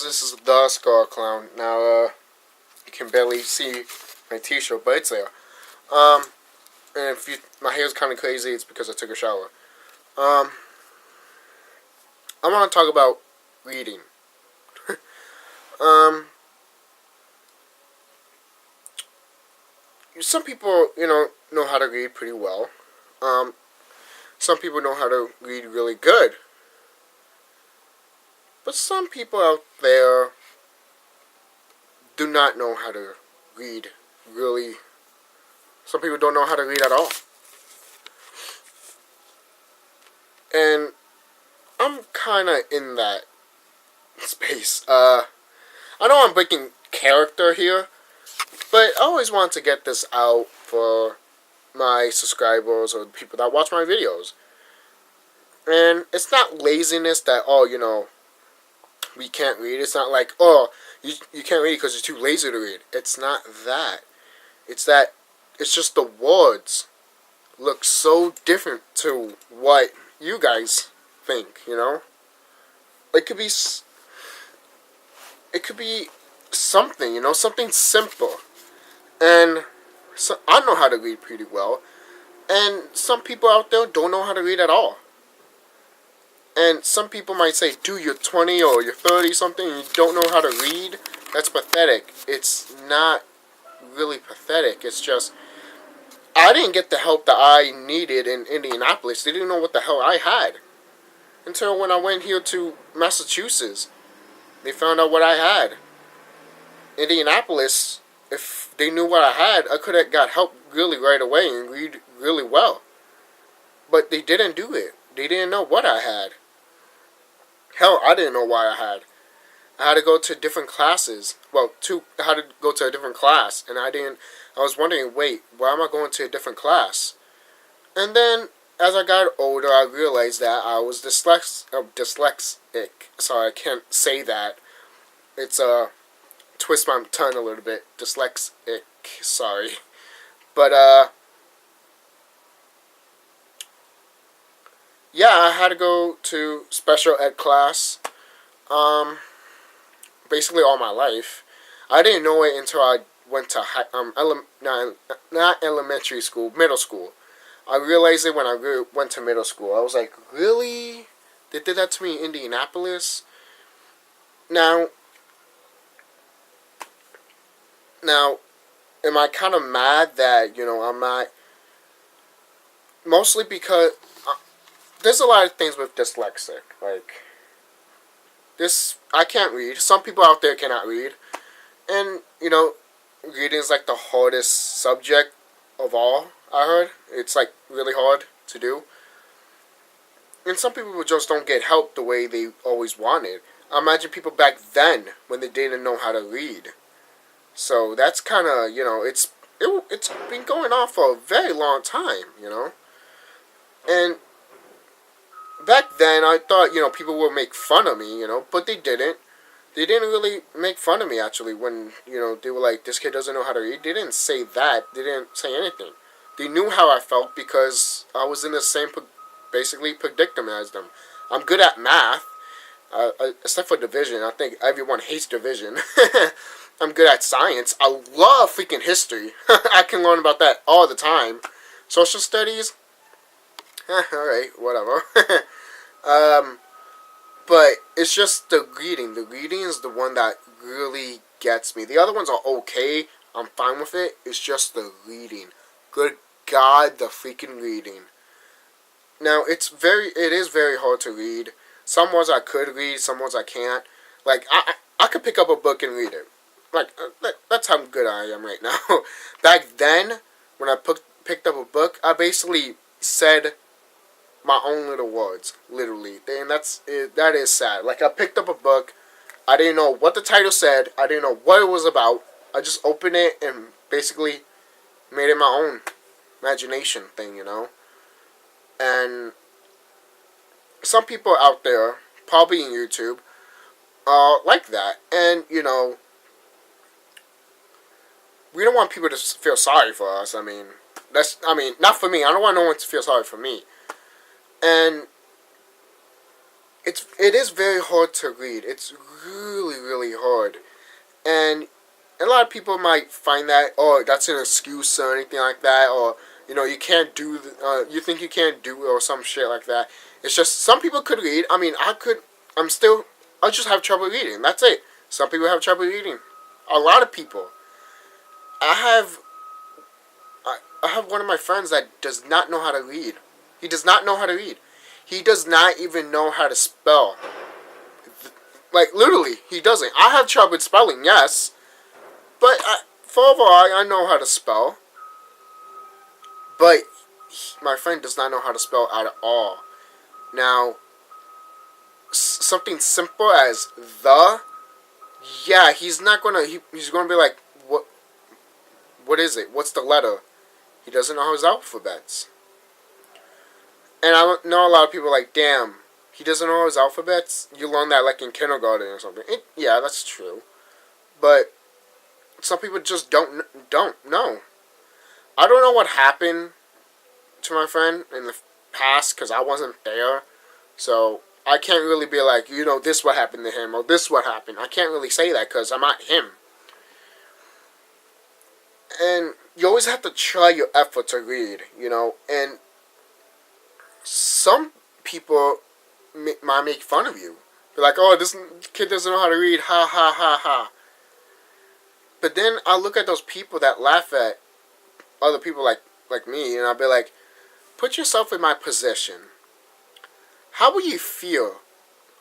This is the Skull Clown. Now, you can barely see my t-shirt, but it's there. And if my hair's kind of crazy, it's because I took a shower. I want to talk about reading. Some people, know how to read pretty well. Some people know how to read really good. But some people out there do not know how to read really. Some people don't know how to read at all. And I'm kind of in that space. I know I'm breaking character here, but I always want to get this out for my subscribers or the people that watch my videos. And it's not laziness that, we can't read. It's not like, you can't read because you're too lazy to read. It's not that. It's that it's just the words look so different to what you guys think, It could be something, something simple. And so I know how to read pretty well. And some people out there don't know how to read at all. And some people might say, dude, you're 20 or you're 30 something and you don't know how to read. That's pathetic. It's not really pathetic. It's just, I didn't get the help that I needed in Indianapolis. They didn't know what the hell I had. Until when I went here to Massachusetts, they found out what I had. Indianapolis, if they knew what I had, I could have got help really right away and read really well. But they didn't do it. They didn't know what I had. Hell, I didn't know why I had. I had to go to different classes. I had to go to a different class. And I was wondering, wait, why am I going to a different class? And then, as I got older, I realized that I was dyslexic. Sorry, I can't say that. It's, twist my tongue a little bit. Dyslexic, sorry. But, yeah, I had to go to special ed class, basically all my life. I didn't know it until I went to not elementary school, middle school. I realized it when I went to middle school. I was like, really? They did that to me in Indianapolis? Now, am I kind of mad that, I'm not, mostly because there's a lot of things with dyslexic. Like, I can't read. Some people out there cannot read. And, reading is like the hardest subject of all, I heard. It's like really hard to do. And some people just don't get help the way they always wanted. I imagine people back then when they didn't know how to read. So that's kind of, it's been going on for a very long time, And back then, I thought, people would make fun of me, but they didn't. They didn't really make fun of me, actually, when, they were like, this kid doesn't know how to read. They didn't say that. They didn't say anything. They knew how I felt because I was in the same, basically, predicament as them. I'm good at math, except for division. I think everyone hates division. I'm good at science. I love freaking history. I can learn about that all the time. Social studies, alright, whatever. But it's just the reading. The reading is the one that really gets me. The other ones are okay. I'm fine with it. It's just the reading. Good God, the freaking reading. Now, it is very hard to read. Some words I could read, some words I can't. Like, I could pick up a book and read it. Like, that's how good I am right now. Back then, when I picked up a book, I basically said my own little words, literally. And that is sad. Like, I picked up a book, I didn't know what the title said, I didn't know what it was about. I just opened it and basically made it my own imagination thing, And some people out there, probably in YouTube, like that. And, we don't want people to feel sorry for us. Not for me. I don't want no one to feel sorry for me. And it is very hard to read. It's really really hard, and a lot of people might find that, oh, that's an excuse or anything like that, or you can't do you think you can't do it or some shit like that. It's just some people could read. I mean, I could. I just have trouble reading. That's it. Some people have trouble reading. A lot of people. I have I have one of my friends that does not know how to read. He does not know how to read. He does not even know how to spell. Like, literally, he doesn't. I have trouble with spelling, yes. But, for overall, I know how to spell. But, my friend does not know how to spell at all. Now, something simple as the, yeah, he's not gonna, he's gonna be like, what is it? What's the letter? He doesn't know his alphabets. And I know a lot of people are like, damn, he doesn't know his alphabets? You learn that like in kindergarten or something. Yeah, that's true. But some people just don't know. I don't know what happened to my friend in the past because I wasn't there. So I can't really be like, this what happened to him or this what happened. I can't really say that because I'm not him. And you always have to try your effort to read, and some people might make fun of you. They're like, oh, this kid doesn't know how to read, ha ha ha ha. But then I look at those people that laugh at other people like me, and I'll be like, put yourself in my position. How would you feel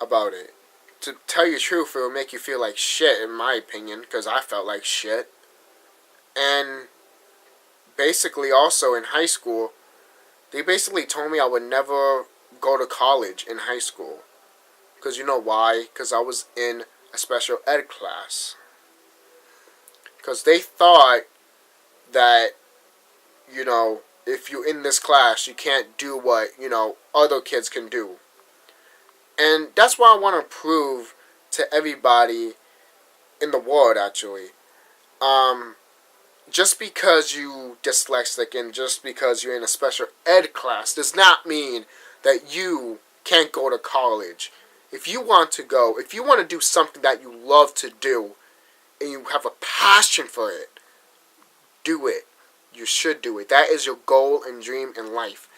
about it? To tell you the truth, it would make you feel like shit, in my opinion, because I felt like shit. And basically also in high school, they basically told me I would never go to college in high school. Because you know why? Because I was in a special ed class. Because they thought that, if you're in this class, you can't do what, other kids can do. And that's what I want to prove to everybody in the world, actually. Just because you dyslexic and just because you're in a special ed class does not mean that you can't go to college. If you want to go, if you want to do something that you love to do, and you have a passion for it, do it. You should do it. That is your goal and dream in life.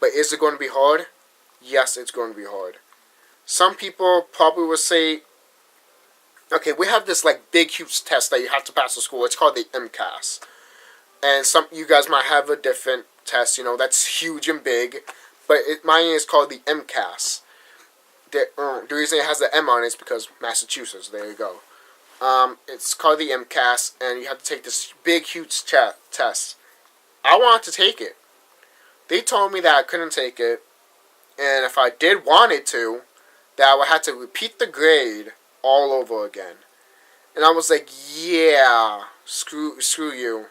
But is it going to be hard? Yes, it's going to be hard. Some people probably will say, okay, we have this big huge test that you have to pass at school. It's called the MCAS. And some you guys might have a different test, that's huge and big. But mine is called the MCAS. The reason it has the M on it is because Massachusetts. There you go. It's called the MCAS, and you have to take this big huge test. I wanted to take it. They told me that I couldn't take it, and if I did wanted to, that I would have to repeat the grade all over again. And I was like, yeah, screw you.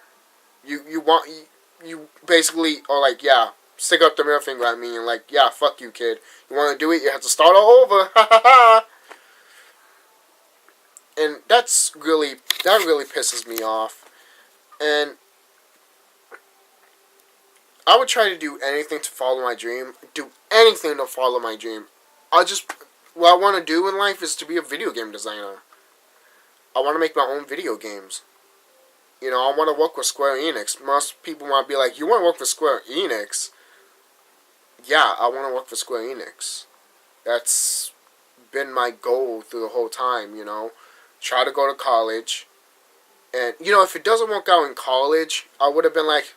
You basically are like, yeah, stick up the middle finger at me and like, yeah, fuck you, kid. You want to do it, you have to start all over. Ha ha ha. And that really pisses me off. And I would try to do anything to follow my dream. Do anything to follow my dream. What I want to do in life is to be a video game designer. I want to make my own video games. I want to work with Square Enix. Most people might be like, you want to work for Square Enix? Yeah, I want to work for Square Enix. That's been my goal through the whole time, Try to go to college. And, if it doesn't work out in college, I would have been like,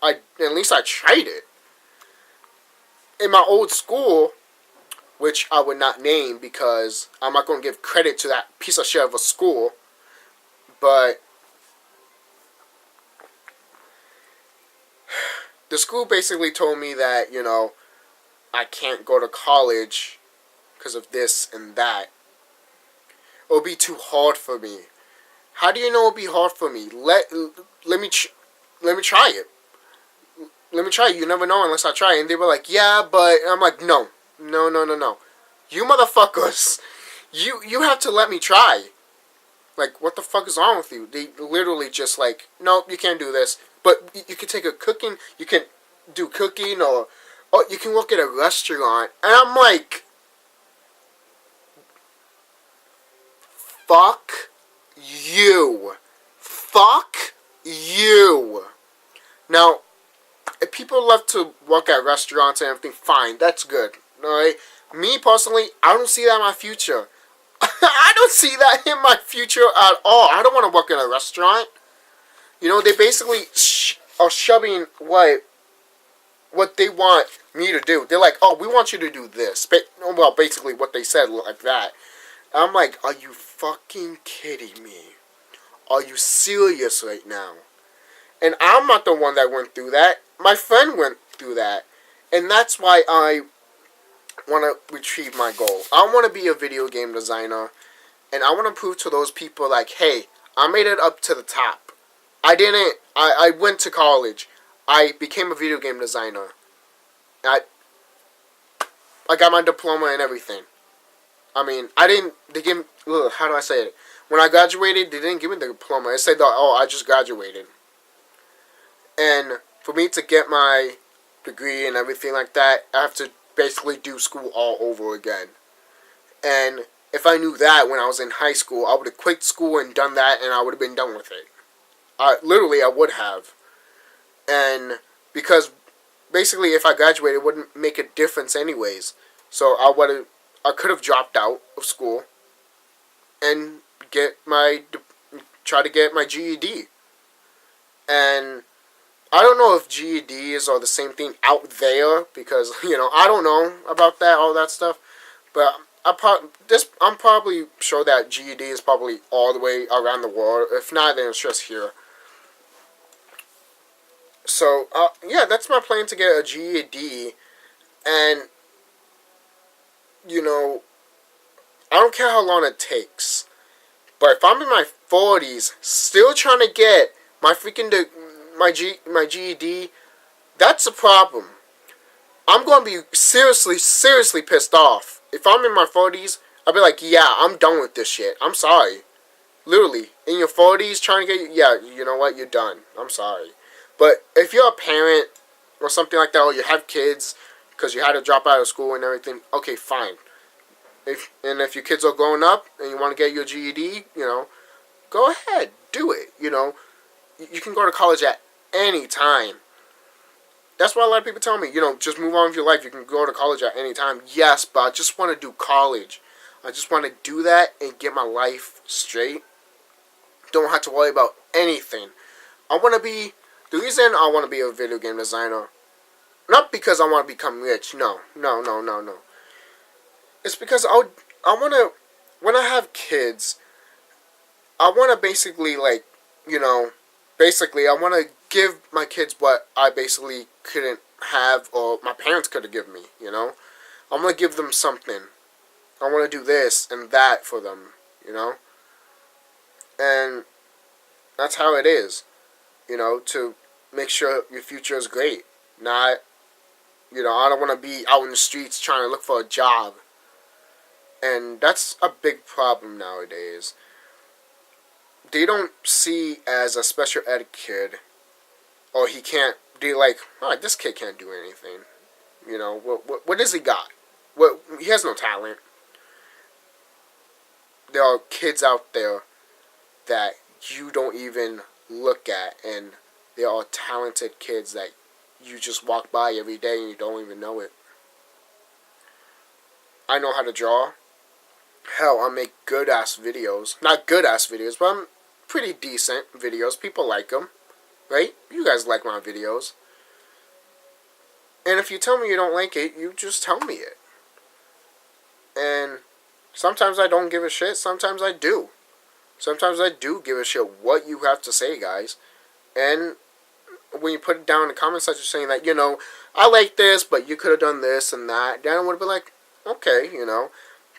at least I tried it. In my old school, which I would not name because I'm not going to give credit to that piece of shit of a school, but the school basically told me that, I can't go to college because of this and that. It'll be too hard for me. How do you know it'll be hard for me? Let me try it. Let me try it. You never know unless I try it. And they were like, yeah, but I'm like, no. You motherfuckers, you have to let me try. Like, what the fuck is wrong with you? They literally just like, nope, you can't do this. But you can take you can do cooking, or you can work at a restaurant. And I'm like, fuck you. Fuck you. Now, if people love to work at restaurants and everything, fine, that's good. Alright? Me personally, I don't see that in my future. I don't see that in my future at all. I don't want to work in a restaurant. You know, they basically are shoving what they want me to do. They're like, oh, we want you to do this. Well, basically what they said like that. I'm like, are you fucking kidding me? Are you serious right now? And I'm not the one that went through that. My friend went through that. And that's why I want to achieve my goal. I want to be a video game designer. And I want to prove to those people like, hey, I made it up to the top. I went to college. I became a video game designer. I got my diploma and everything. I mean, how do I say it? When I graduated, they didn't give me the diploma. It said, oh, I just graduated. And for me to get my degree and everything like that, I have to basically do school all over again. And if I knew that when I was in high school, I would have quit school and done that, and I would have been done with it. Literally, I would have. And because basically, if I graduated, it wouldn't make a difference anyways. So I could have dropped out of school and try to get my GED. And I don't know if GEDs are the same thing out there because, I don't know about all that stuff. But I'm probably sure that GED is probably all the way around the world. If not, then it's just here. So, yeah, that's my plan, to get a GED. And, I don't care how long it takes. But if I'm in my 40s, still trying to get my my GED, that's a problem. I'm going to be seriously pissed off. If I'm in my 40s, I'll be like, yeah, I'm done with this shit. I'm sorry. Literally, in your 40s, trying to get, you know what, you're done. I'm sorry. But if you're a parent or something like that, or you have kids because you had to drop out of school and everything, okay, fine. If your kids are growing up and you want to get your GED, go ahead, do it. You can go to college at any time. That's what a lot of people tell me. Just move on with your life. You can go to college at any time. Yes, but I just want to do college. I just want to do that and get my life straight. Don't have to worry about anything. The reason I want to be a video game designer, not because I want to become rich. No. It's because I want to, when I have kids, I want to basically I want to give my kids what I basically couldn't have, or my parents could have given me, I'm going to give them something. I want to do this and that for them, And that's how it is, to make sure your future is great. Not, I don't want to be out in the streets trying to look for a job. And that's a big problem nowadays. They don't see as a special ed kid, or they're like, oh, this kid can't do anything. What does he got? He has no talent. There are kids out there that you don't even look at, and there are talented kids that you just walk by every day and you don't even know it. I know how to draw. Hell, I make good-ass videos. Not good-ass videos, but I'm pretty decent videos. People like them, right? You guys like my videos. And if you tell me you don't like it, you just tell me it. And sometimes I don't give a shit. Sometimes I do. Sometimes I do give a shit what you have to say, guys. And when you put it down in the comment section saying that, I like this, but you could have done this and that, then I would have been like, okay,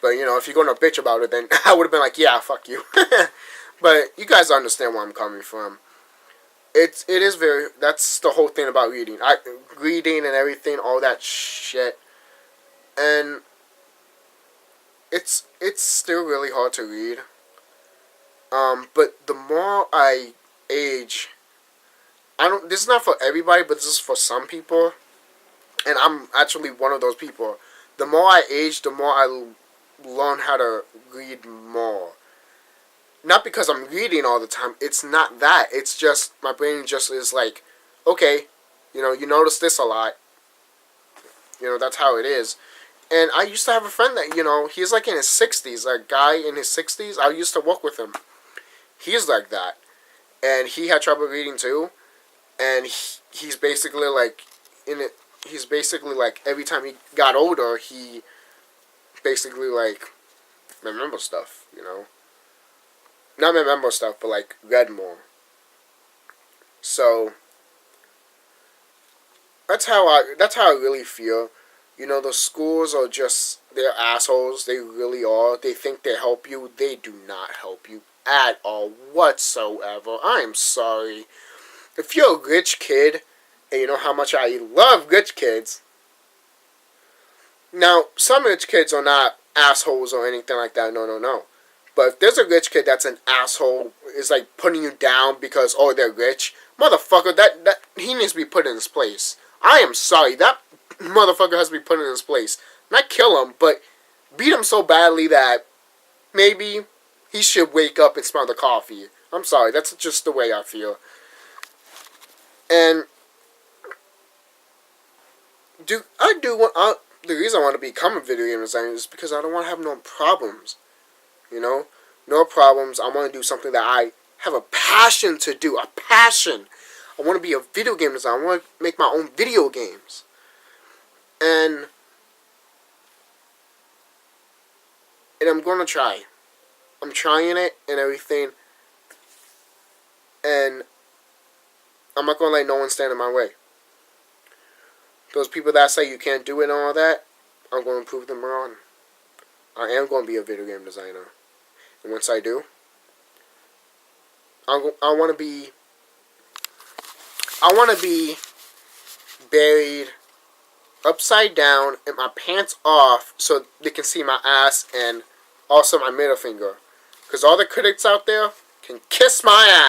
But, if you're going to bitch about it, then I would have been like, yeah, fuck you. But you guys understand where I'm coming from. It is that's the whole thing about reading. Reading and everything, all that shit. And it's still really hard to read. But the more I age, this is not for everybody, but this is for some people. And I'm actually one of those people. The more I age, the more I learn how to read more. not because I'm reading all the time. It's not that. It's just my brain just is like, okay, you notice this a lot. That's how it is. And I used to have a friend that, he's like in his 60s, a guy in his 60s. I used to work with him. He's like that. And he had trouble reading too. And he's basically like, he's basically like, every time he got older, he basically like, remember stuff, Not remember stuff, but like, read more. So, that's how I really feel. The schools are just, they're assholes. They really are. They think they help you. They do not help you at all whatsoever. I am sorry. If you're a rich kid, and you know how much I love rich kids. Now, some rich kids are not assholes or anything like that. No. But if there's a rich kid that's an asshole, is like putting you down because, oh, they're rich, motherfucker, that he needs to be put in his place. I am sorry. That motherfucker has to be put in his place. Not kill him, but beat him so badly that maybe he should wake up and smell the coffee. I'm sorry. That's just the way I feel. And the reason I want to become a video game designer is because I don't want to have no problems. No problems. I want to do something that I have a passion to do. A passion. I want to be a video game designer. I want to make my own video games. And I'm going to try. I'm trying it and everything. And I'm not going to let no one stand in my way. Those people that say you can't do it and all that, I'm going to prove them wrong. I am going to be a video game designer. And once I do, I want to be buried upside down and my pants off so they can see my ass and also my middle finger. Because all the critics out there can kiss my ass.